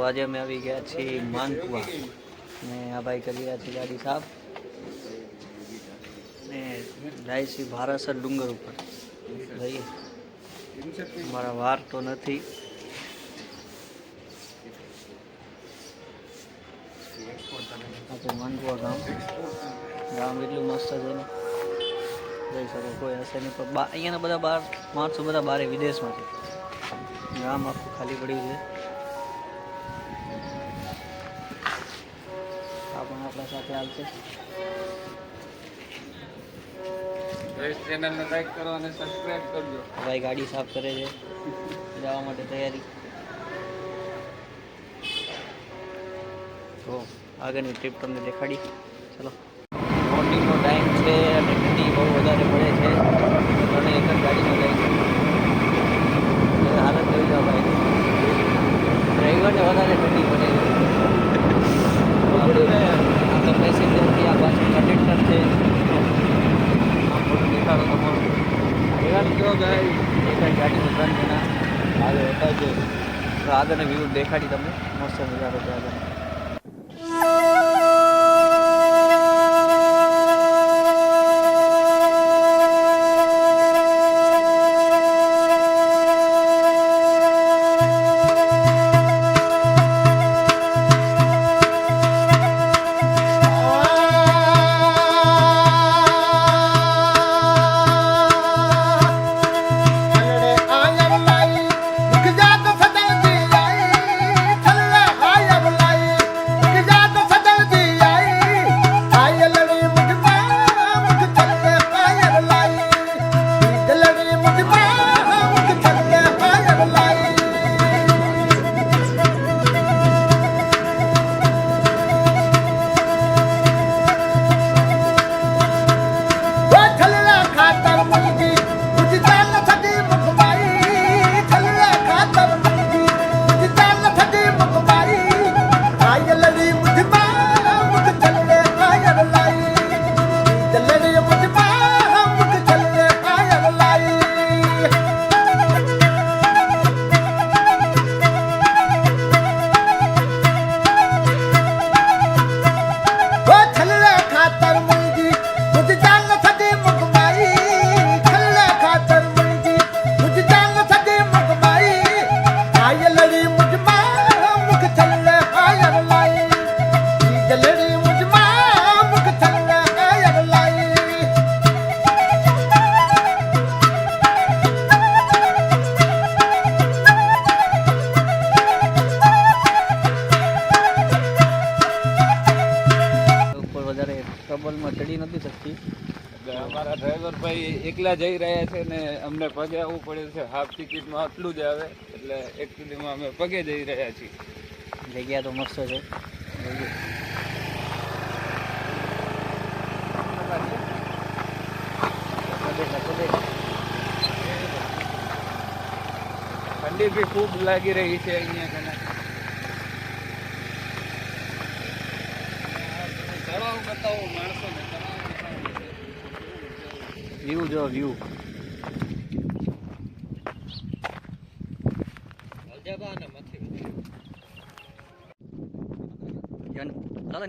આજે અમે આવી ગયા છીએ માનકુવા ને આ ભાઈ કરી રહ્યા છે ગાડી સાફ ને જાય છે ભારાસર ડુંગર ઉપર જઈએ. મારા વાર તો નથી. માનકુવા ગામ એટલું મસ્ત છે ને જઈ શકો કોઈ હશે નહીં. પણ અહીંયાના બધા બહાર માણસો બધા બારે વિદેશમાં છે. ગામ આખું ખાલી પડ્યું છે. આ પણ આપણા સાથે આવશે. ચેનલને લાઈક કરો અને સબસ્ક્રાઇબ કરજો. ભાઈ ગાડી સાફ કરે છે, જવા માટે તૈયારી. તો આગળની ટ્રીપ તમને દેખાડી. ચલો, મોર્નિંગનો ટાઈમ છે અને ઠંડી બહુ વધારે પડે છે અને એક જ ગાડીમાં જાય છે. હાલત જોઈ જાઓ ભાઈ, ડ્રાઈવરને વધારે ઠંડી પડે છે. આપણે પેસેન્જરથી આ પાછળ કંડક્ટર છે. આમ ફોટો દેખાડો તમારો જો ભાઈ એક જ ગાડીમાં 3 જણા આગળ હતા જ. આગળને વ્યૂ દેખાડી તમને મસ્ત નજારો છે આગળ. ટ્રબલમાં ચડી નથી શકતી. અમારા ડ્રાઈવર ભાઈ એકલા જઈ રહ્યા છે ને અમને પગે આવવું પડે છે. હાફ ટિકિટમાં આટલું જ આવે એટલે એકચ્યુઅલીમાં અમે પગે જઈ રહ્યા છીએ. જગ્યા તો મસ્ત છે. ઠંડી બી ખૂબ લાગી રહી છે અહીંયા કને. તળાવ બતાવો માણસોને. વ્યૂ જો વ્યૂ.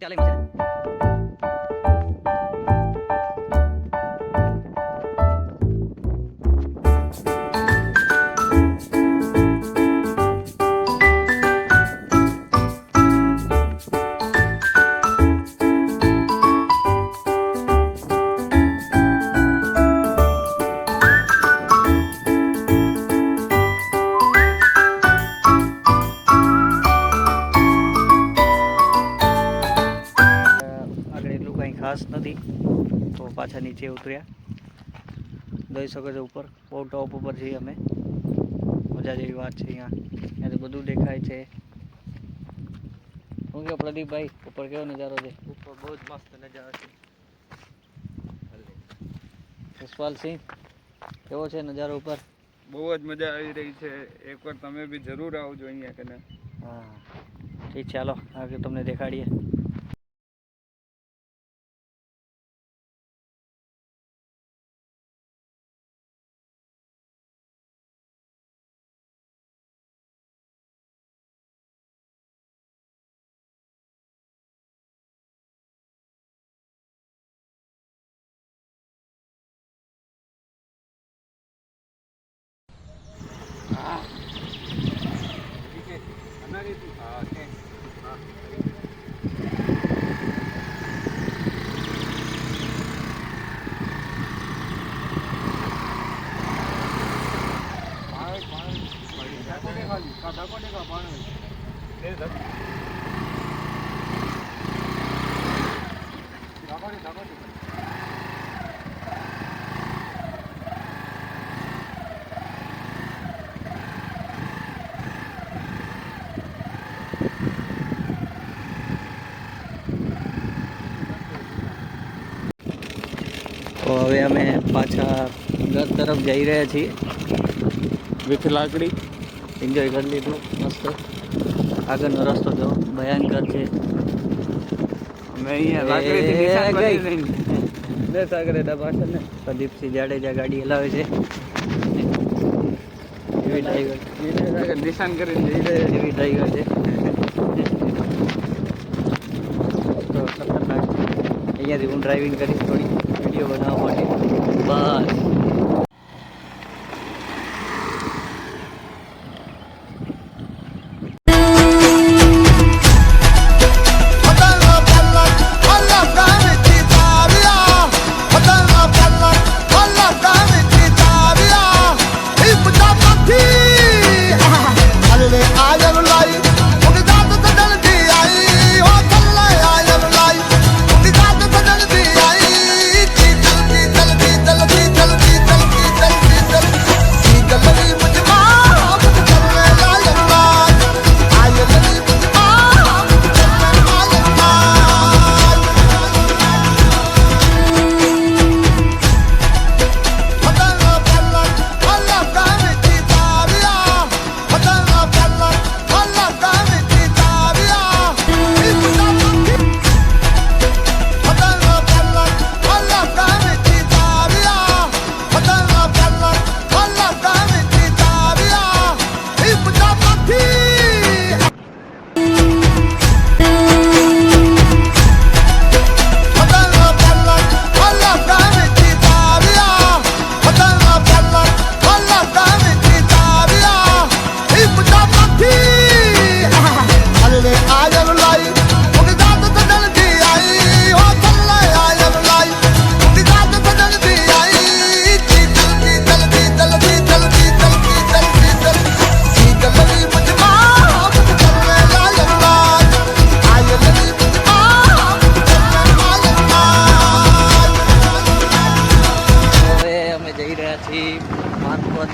ચાલે ખાસ નથી તો પાછા નીચે ઉતર્યા. જોઈ શકો છો ઉપર બહુ ટોપ ઉપર છીએ અમે. મજા જેવી વાત છે. અહીંયાથી બધું દેખાય છે. શું કહો પ્રદીપભાઈ, ઉપર કેવો નજારો છે? ઉપર બહુ જ મસ્ત નજારો છે. જસપાલસિંહ, કેવો છે નજારો ઉપર? બહુ જ મજા આવી રહી છે. એકવાર તમે બી જરૂર આવજો અહીંયા કને. હા ઠીક છે, ચાલો આગળ તમને દેખાડીએ. તો હવે અમે પાછા ઘર તરફ જઈ રહ્યા છીએ. વિથ લાકડી એન્જોય કરી લીધું મસ્ત. આગળનો રસ્તો જો ભયંકર છે. અમે અહીંયા લાકડીથી નિશાન ગઈ. કરી દે સાગરે પાછળ ને પ્રદીપસિંહ જાડેજા ગાડી હલાવે છે. એવી ડ્રાઈવર નિશાન કરીને જઈ રહ્યા એવી ડ્રાઈવર છે. તો ખતરનાક છે. અહીંયાથી હું ડ્રાઇવિંગ કરીશ થોડી વિડીયો બનાવવા માટે. બસ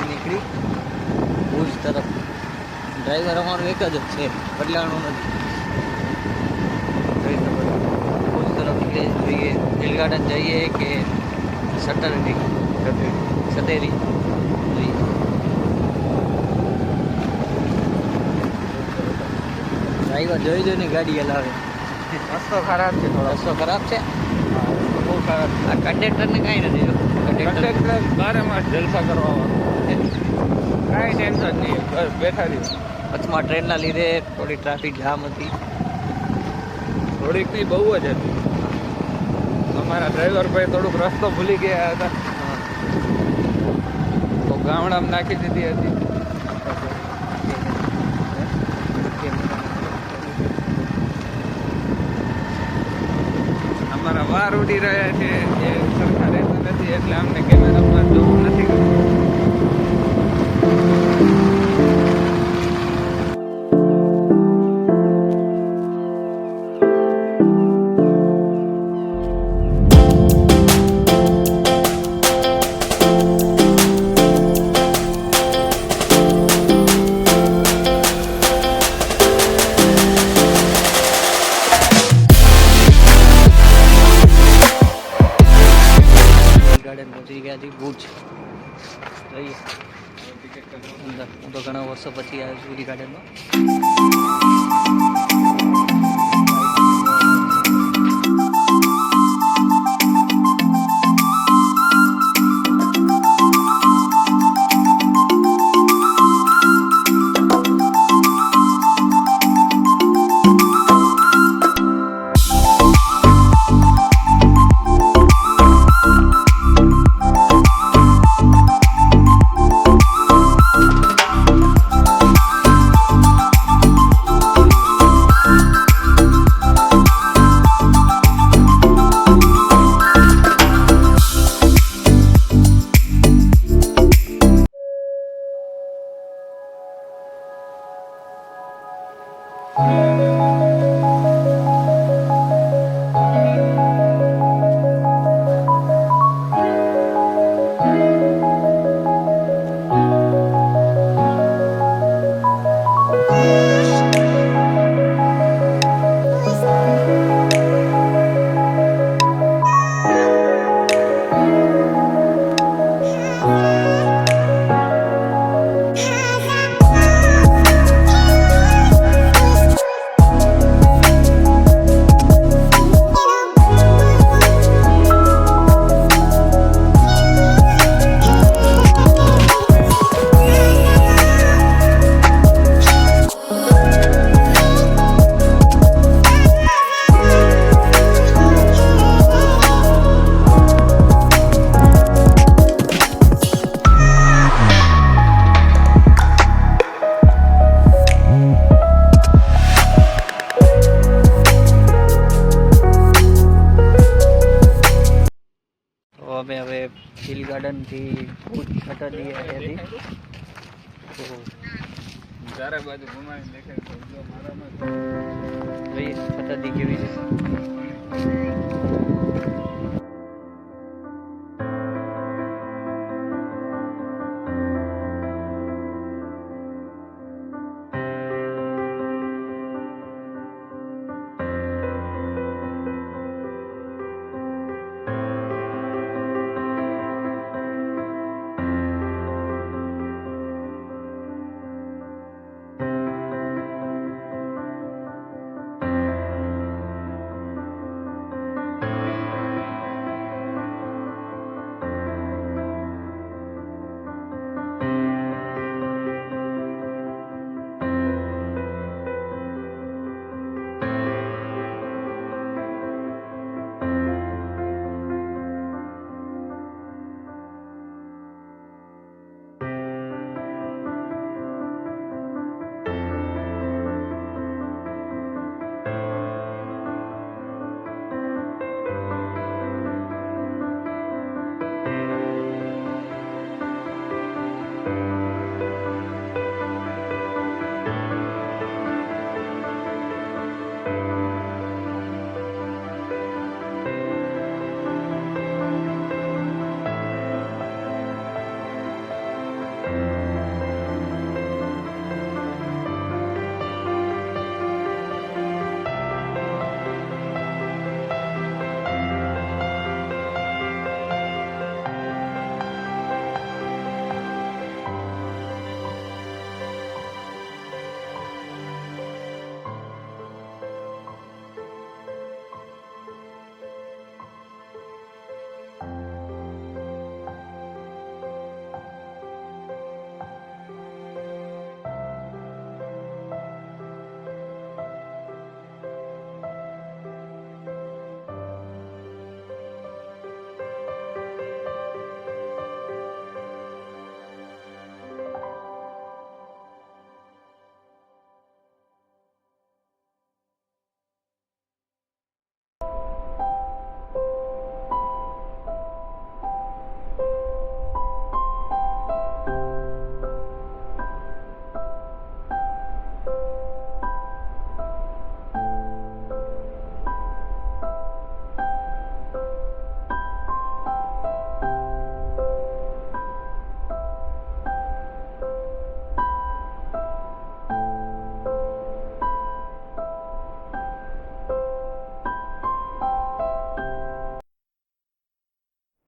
નીકળી ભુજ તરફ. ડ્રાઈવર અમારો એક જ છે, બદલાવાનો નથી. ભુજ તરફ નીકળે જોઈએ. હિલ ગાર્ડન જઈએ કે સટેરી જોઈએ. ડ્રાઈવર જોઈ જોઈને ગાડી હલાવે. રસ્તો ખરાબ છે, થોડો રસ્તો ખરાબ છે. બહુ ખરાબ. આ કંડક્ટરને કાંઈ નથી. કંડક્ટર બારે માસ જલસા કરવા કાંઈ ટેન્શન નહીં, બસ બેઠા રહ્યું. વચમાં ટ્રેનના લીધે થોડી ટ્રાફિક જામ હતી. થોડીક નહીં, બહુ જ હતી. અમારા ડ્રાઈવર ભાઈ થોડુંક રસ્તો ભૂલી ગયા હતા, તો ગામડામાં નાખી દીધી હતી. અમારા વાર ઉડી રહ્યા છે, એ સરખા રહેતા નથી, એટલે અમને કેમેરામાં જોવું નથી ગમતું. પહોંચી ગયા છીએ ભુજ. જઈએ અંદર. હું તો ઘણા વર્ષો પછી આવ્યો છું ગાર્ડનમાં. તો અમે હવે હિલ ગાર્ડનથી ભૂત છટડીએ હતી. તો ચારે બાજુ ઘુમાવીને દેખાય તો જો મારામાં જોઈએ છટડી કેવી છે.